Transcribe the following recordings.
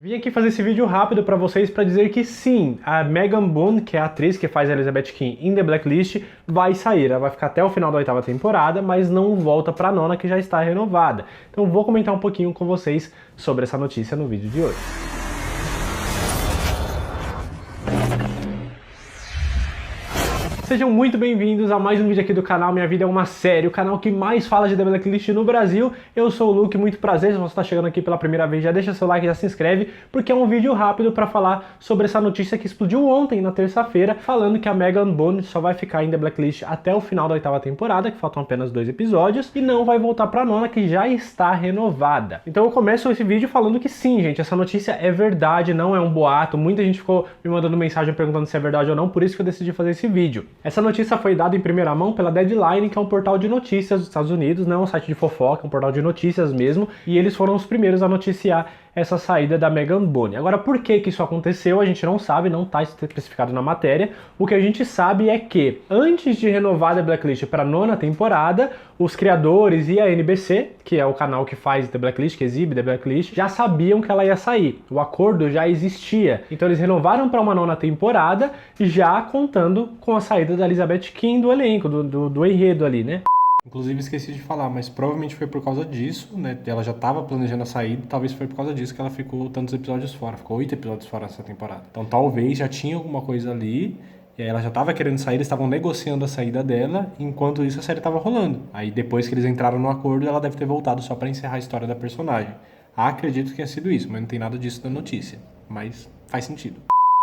Vim aqui fazer esse vídeo rápido para vocês para dizer que sim, a Megan Boone, que é a atriz que faz a Elizabeth King em The Blacklist, vai sair. Ela vai ficar até o final da 8ª temporada, mas não volta para a 9ª, que já está renovada. Então vou comentar um pouquinho com vocês sobre essa notícia no vídeo de hoje. Sejam muito bem-vindos a mais um vídeo aqui do canal Minha Vida é uma Série, o canal que mais fala de The Blacklist no Brasil. Eu sou o Luke, muito prazer, se você está chegando aqui pela primeira vez, já deixa seu like e já se inscreve, porque é um vídeo rápido para falar sobre essa notícia que explodiu ontem, na terça-feira, falando que a Megan Boone só vai ficar em The Blacklist até o final da 8ª temporada, que faltam apenas 2 episódios, e não vai voltar para a 9ª, que já está renovada. Então eu começo esse vídeo falando que sim, gente, essa notícia é verdade, não é um boato. Muita gente ficou me mandando mensagem perguntando se é verdade ou não, por isso que eu decidi fazer esse vídeo. Essa notícia foi dada em primeira mão pela Deadline, que é um portal de notícias dos Estados Unidos, não é um site de fofoca, é um portal de notícias mesmo, e eles foram os primeiros a noticiar essa saída da Megan Boone. Agora, por que isso aconteceu, a gente não sabe, não está especificado na matéria. O que a gente sabe é que, antes de renovar The Blacklist para a 9ª temporada, os criadores e a NBC, que é o canal que faz The Blacklist, que exibe The Blacklist, já sabiam que ela ia sair. O acordo já existia. Então eles renovaram para uma 9ª temporada, já contando com a saída da Elizabeth King do elenco, do enredo ali, né? Inclusive esqueci de falar, mas provavelmente foi por causa disso, né? Ela já estava planejando a saída, talvez foi por causa disso que ela ficou tantos episódios fora. Ficou 8 episódios fora nessa temporada. Então talvez já tinha alguma coisa ali, e aí ela já estava querendo sair, eles estavam negociando a saída dela, enquanto isso a série estava rolando. Aí depois que eles entraram no acordo, ela deve ter voltado só para encerrar a história da personagem. Acredito que tenha sido isso, mas não tem nada disso na notícia. Mas faz sentido.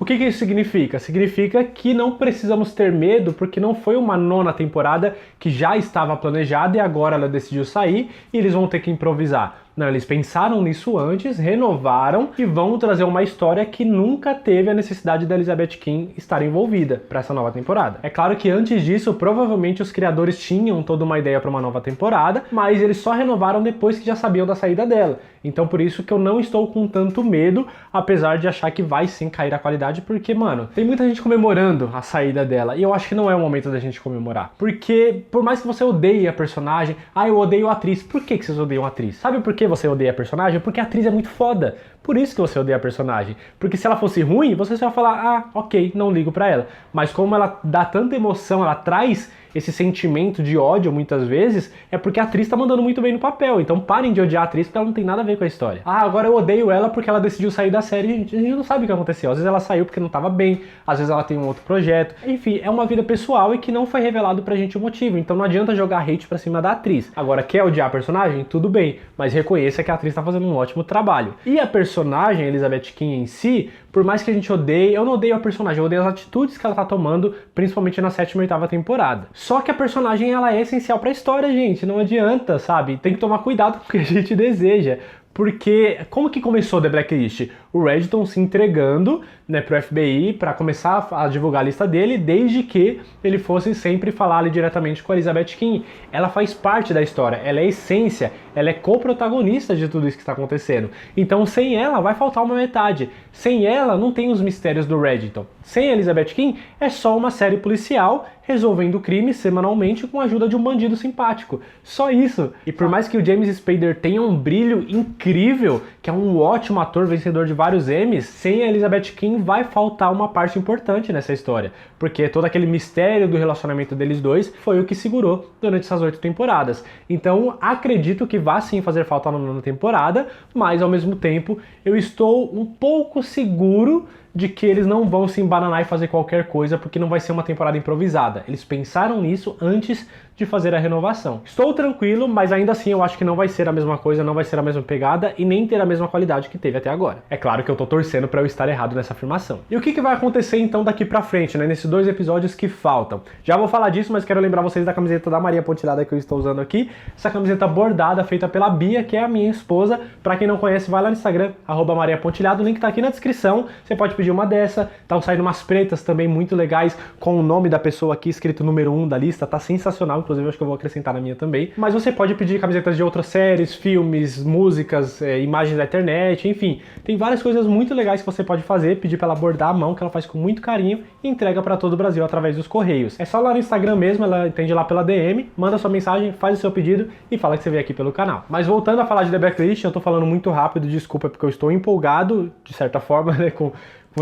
O que isso significa? Significa que não precisamos ter medo, porque não foi uma 9ª temporada que já estava planejada e agora ela decidiu sair e eles vão ter que improvisar. Não, eles pensaram nisso antes, renovaram e vão trazer uma história que nunca teve a necessidade da Elizabeth King estar envolvida para essa nova temporada. É claro que antes disso, provavelmente os criadores tinham toda uma ideia para uma nova temporada, mas eles só renovaram depois que já sabiam da saída dela. Então por isso que eu não estou com tanto medo, apesar de achar que vai sim cair a qualidade, porque, mano, tem muita gente comemorando a saída dela e eu acho que não é o momento da gente comemorar. Porque por mais que você odeie a personagem, eu odeio a atriz. Por que vocês odeiam a atriz? Sabe por que você odeia a personagem? Porque a atriz é muito foda. Por isso que você odeia a personagem. Porque se ela fosse ruim, você só vai falar, ok, não ligo pra ela. Mas como ela dá tanta emoção, ela traz esse sentimento de ódio muitas vezes, é porque a atriz tá mandando muito bem no papel. Então parem de odiar a atriz, porque ela não tem nada a ver com a história. Agora eu odeio ela porque ela decidiu sair da série. Gente, a gente não sabe o que aconteceu. Às vezes ela saiu porque não tava bem, às vezes ela tem um outro projeto. Enfim, é uma vida pessoal e que não foi revelado pra gente o motivo. Então não adianta jogar hate pra cima da atriz. Agora, quer odiar a personagem? Tudo bem, mas reconheça que a atriz tá fazendo um ótimo trabalho. E a personagem, Elizabeth King em si, por mais que a gente odeie, eu não odeio a personagem, eu odeio as atitudes que ela tá tomando, principalmente na 7ª e 8ª temporada. Só que a personagem, ela é essencial pra história, gente, não adianta, sabe? Tem que tomar cuidado com o que a gente deseja. Porque, como que começou The Blacklist? O Reddington se entregando, né, pro FBI para começar a divulgar a lista dele, desde que ele fosse sempre falar ali diretamente com a Elizabeth King. Ela faz parte da história, ela é a essência, ela é co-protagonista de tudo isso que está acontecendo. Então, sem ela, vai faltar uma metade. Sem ela, não tem os mistérios do Reddington. Sem a Elizabeth King, é só uma série policial resolvendo crimes semanalmente com a ajuda de um bandido simpático. Só isso. E por mais que o James Spader tenha um brilho incrível, que é um ótimo ator, vencedor de vários Emmys, sem a Elizabeth King vai faltar uma parte importante nessa história. Porque todo aquele mistério do relacionamento deles dois foi o que segurou durante essas 8 temporadas. Então, acredito que vai sim fazer falta na 9ª temporada, mas ao mesmo tempo eu estou um pouco seguro de que eles não vão se embananar e fazer qualquer coisa, porque não vai ser uma temporada improvisada. Eles pensaram nisso antes de fazer a renovação. Estou tranquilo, mas ainda assim eu acho que não vai ser a mesma coisa, não vai ser a mesma pegada e nem ter a mesma qualidade que teve até agora. É claro que eu tô torcendo para eu estar errado nessa afirmação. E o que vai acontecer então daqui pra frente, né, nesses 2 episódios que faltam? Já vou falar disso, mas quero lembrar vocês da camiseta da Maria Pontilhada que eu estou usando aqui. Essa camiseta bordada, feita pela Bia, que é a minha esposa. Para quem não conhece, vai lá no Instagram, @mariapontilhada, o link tá aqui na descrição. Você pode pedir uma dessa. Estão saindo umas pretas também muito legais, com o nome da pessoa aqui escrito número 1 da lista, tá sensacional. inclusive acho que eu vou acrescentar na minha também. Mas você pode pedir camisetas de outras séries, filmes, músicas, imagens da internet, enfim. Tem várias coisas muito legais que você pode fazer, pedir pra ela bordar à mão, que ela faz com muito carinho e entrega pra todo o Brasil através dos correios. É só lá no Instagram mesmo, ela atende lá pela DM, manda sua mensagem, faz o seu pedido e fala que você veio aqui pelo canal. Mas voltando a falar de The Blacklist, eu tô falando muito rápido, desculpa, porque eu estou empolgado, de certa forma, né, com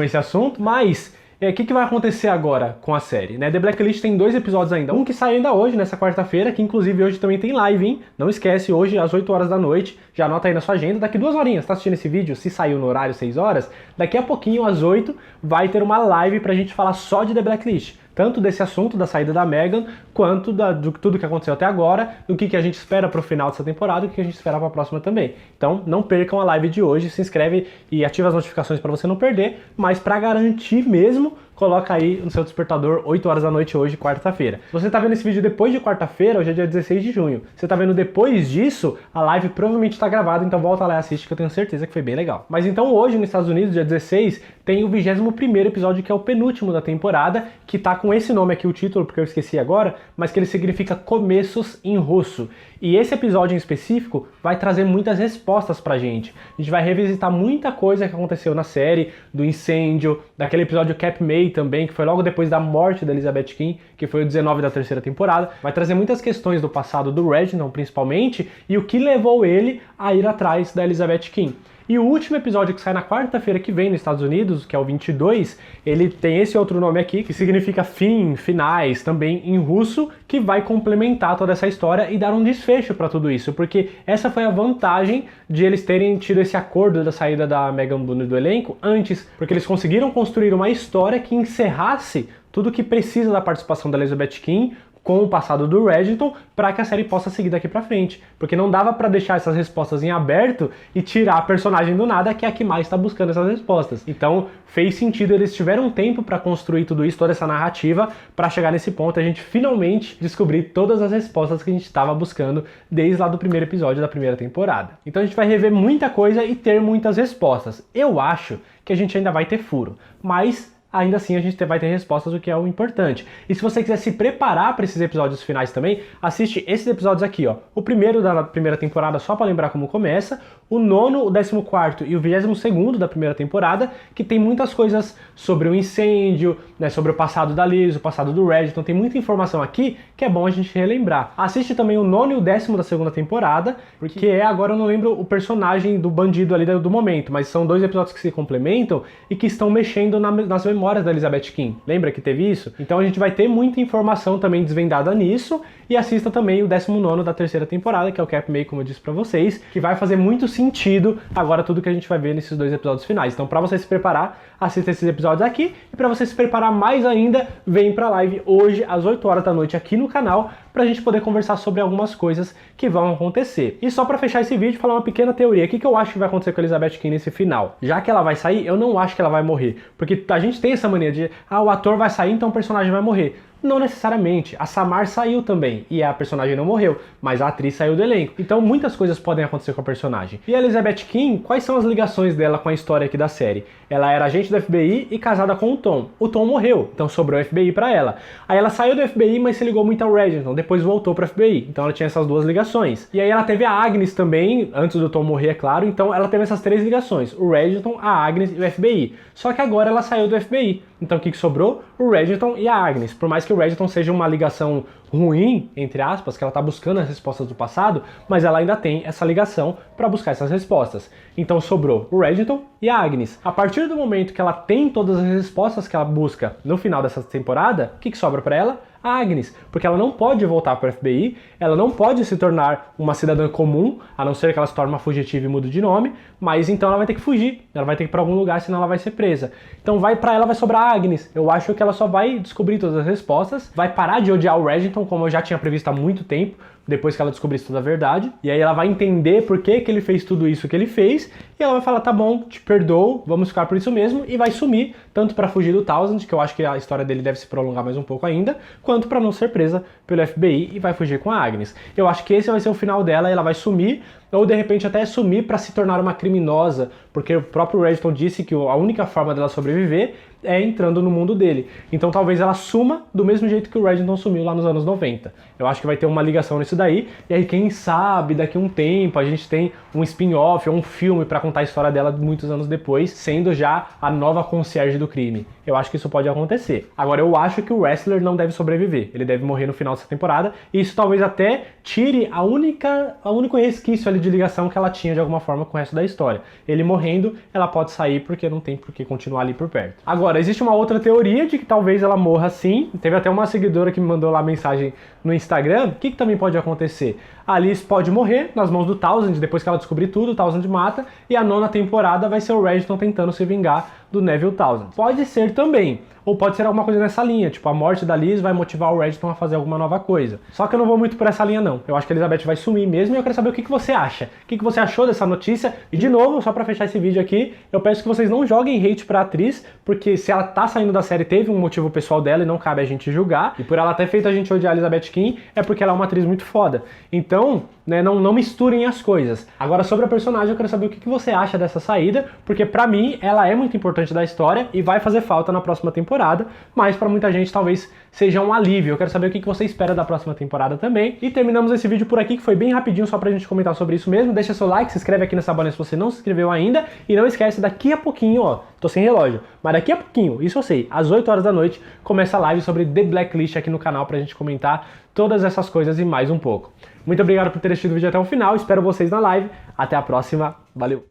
esse assunto, mas o que vai acontecer agora com a série, né? The Blacklist tem 2 episódios ainda. Um que sai ainda hoje, nessa quarta-feira, que inclusive hoje também tem live, hein? Não esquece, hoje às 8 horas da noite, já anota aí na sua agenda, daqui 2 horinhas, tá assistindo esse vídeo? Se saiu no horário 6 horas, daqui a pouquinho, às 8, vai ter uma live pra gente falar só de The Blacklist. Tanto desse assunto da saída da Megan, quanto de tudo que aconteceu até agora, do que a gente espera pro final dessa temporada e o que a gente espera pra próxima também. Então não percam a live de hoje, se inscreve e ativa as notificações para você não perder, mas para garantir mesmo, coloca aí no seu despertador 8 horas da noite hoje, quarta-feira. Se você tá vendo esse vídeo depois de quarta-feira, hoje é dia 16 de junho. Se você tá vendo depois disso, a live provavelmente tá gravada, então volta lá e assiste que eu tenho certeza que foi bem legal. Mas então hoje nos Estados Unidos, dia 16, tem o 21º episódio, que é o penúltimo da temporada, que tá com esse nome aqui, o título, porque eu esqueci agora, mas que ele significa começos em russo. E esse episódio em específico vai trazer muitas respostas pra gente. A gente vai revisitar muita coisa que aconteceu na série, do incêndio, daquele episódio Cap May também, que foi logo depois da morte da Elizabeth King, que foi o 19 da terceira temporada. Vai trazer muitas questões do passado do Reginald, principalmente, e o que levou ele a ir atrás da Elizabeth King. E o último episódio que sai na quarta-feira que vem nos Estados Unidos, que é o 22, ele tem esse outro nome aqui, que significa fim, finais, também em russo, que vai complementar toda essa história e dar um desfecho para tudo isso, porque essa foi a vantagem de eles terem tido esse acordo da saída da Megan Boone do elenco antes, porque eles conseguiram construir uma história que encerrasse tudo que precisa da participação da Elizabeth King com o passado do Reginald, para que a série possa seguir daqui pra frente. Porque não dava pra deixar essas respostas em aberto e tirar a personagem do nada, que é a que mais tá buscando essas respostas. Então fez sentido, eles tiveram tempo pra construir tudo isso, toda essa narrativa, pra chegar nesse ponto e a gente finalmente descobrir todas as respostas que a gente estava buscando desde lá do primeiro episódio da primeira temporada. Então a gente vai rever muita coisa e ter muitas respostas. Eu acho que a gente ainda vai ter furo, mas ainda assim a gente vai ter respostas, o que é o importante. E se você quiser se preparar para esses episódios finais também, assiste esses episódios aqui, ó. O primeiro da primeira temporada, só para lembrar como começa, o 9º, o 14º e o 22º da primeira temporada, que tem muitas coisas sobre o incêndio, né, sobre o passado da Liz, o passado do Red, então tem muita informação aqui que é bom a gente relembrar. Assiste também o 9º e o 10º da segunda temporada, porque agora eu não lembro o personagem do bandido ali do momento, mas são 2 episódios que se complementam e que estão mexendo nas memórias da Elizabeth King. Lembra que teve isso? Então a gente vai ter muita informação também desvendada nisso, e assista também o 19º da terceira temporada, que é o Cap May, como eu disse pra vocês, que vai fazer muito sentido agora tudo que a gente vai ver nesses 2 episódios finais. Então pra você se preparar, assista esses episódios aqui, e pra você se preparar mais ainda, vem pra live hoje às 8 horas da noite aqui no canal, pra gente poder conversar sobre algumas coisas que vão acontecer. E só pra fechar esse vídeo, falar uma pequena teoria. O que eu acho que vai acontecer com a Elizabeth King nesse final? Já que ela vai sair, eu não acho que ela vai morrer. Porque a gente tem essa mania de, o ator vai sair, então o personagem vai morrer. Não necessariamente. A Samar saiu também e a personagem não morreu, mas a atriz saiu do elenco. Então muitas coisas podem acontecer com a personagem. E a Elizabeth King, quais são as ligações dela com a história aqui da série? Ela era agente do FBI e casada com o Tom. O Tom morreu, então sobrou o FBI pra ela. Aí ela saiu do FBI, mas se ligou muito ao Reginald, depois voltou pro FBI. Então ela tinha essas 2 ligações. E aí ela teve a Agnes também, antes do Tom morrer, é claro. Então ela teve essas 3 ligações, o Reginald, a Agnes e o FBI. Só que agora ela saiu do FBI. Então o que sobrou? O Reginald e a Agnes. Por mais que o Reginald seja uma ligação ruim, entre aspas, que ela está buscando as respostas do passado, mas ela ainda tem essa ligação para buscar essas respostas. Então sobrou o Reginald e a Agnes. A partir do momento que ela tem todas as respostas que ela busca no final dessa temporada, o que sobra para ela? A Agnes, porque ela não pode voltar para o FBI, ela não pode se tornar uma cidadã comum, a não ser que ela se torne uma fugitiva e mude de nome, mas então ela vai ter que fugir, ela vai ter que ir para algum lugar, senão ela vai ser presa. Então para ela vai sobrar a Agnes. Eu acho que ela só vai descobrir todas as respostas, vai parar de odiar o Reginald, como eu já tinha previsto há muito tempo, depois que ela descobrisse toda a verdade, e aí ela vai entender por que ele fez tudo isso que ele fez, e ela vai falar, tá bom, te perdoo, vamos ficar por isso mesmo, e vai sumir, tanto para fugir do Thousand, que eu acho que a história dele deve se prolongar mais um pouco ainda, quanto para não ser presa pelo FBI e vai fugir com a Agnes. Eu acho que esse vai ser o final dela, ela vai sumir, ou de repente até sumir para se tornar uma criminosa, porque o próprio Reginald disse que a única forma dela sobreviver é entrando no mundo dele. Então talvez ela suma do mesmo jeito que o Reginald sumiu lá nos anos 90. Eu acho que vai ter uma ligação nisso daí, e aí quem sabe daqui a um tempo a gente tem um spin-off ou um filme pra contar a história dela muitos anos depois, sendo já a nova concierge do crime. Eu acho que isso pode acontecer. Agora, eu acho que o Wrestler não deve sobreviver. Ele deve morrer no final dessa temporada, e isso talvez até tire a único resquício ali de ligação que ela tinha de alguma forma com o resto da história. Ele morrendo, ela pode sair porque não tem por que continuar ali por perto. Agora, existe uma outra teoria de que talvez ela morra sim. Teve até uma seguidora que me mandou lá mensagem no Instagram. O que também pode acontecer? A Liz pode morrer nas mãos do Townsend, depois que ela descobrir tudo, o Townsend mata, e a 9ª temporada vai ser o Reginald tentando se vingar do Neville Townsend. Pode ser também, ou pode ser alguma coisa nessa linha, tipo, a morte da Liz vai motivar o Reginald a fazer alguma nova coisa. Só que eu não vou muito por essa linha não. Eu acho que a Elizabeth vai sumir mesmo, e eu quero saber o que você acha. O que você achou dessa notícia? E de novo, só pra fechar esse vídeo aqui, eu peço que vocês não joguem hate pra atriz, porque se ela tá saindo da série, teve um motivo pessoal dela e não cabe a gente julgar. E por ela ter feito a gente odiar a Elizabeth King, é porque ela é uma atriz muito foda. Então, né, não misturem as coisas. Agora, sobre a personagem, eu quero saber o que você acha dessa saída, porque pra mim, ela é muito importante da história e vai fazer falta na próxima temporada, mas pra muita gente talvez seja um alívio. Eu quero saber o que você espera da próxima temporada também. E terminamos esse vídeo por aqui, que foi bem rapidinho, só pra gente comentar sobre isso mesmo. Deixa seu like, se inscreve aqui nessa bolinha se você não se inscreveu ainda, e não esquece, daqui a pouquinho, ó, tô sem relógio, mas daqui a pouquinho, isso eu sei, às 8 horas da noite, começa a live sobre The Blacklist aqui no canal pra gente comentar todas essas coisas e mais um pouco. Muito obrigado por ter assistido o vídeo até o final, espero vocês na live, até a próxima, valeu!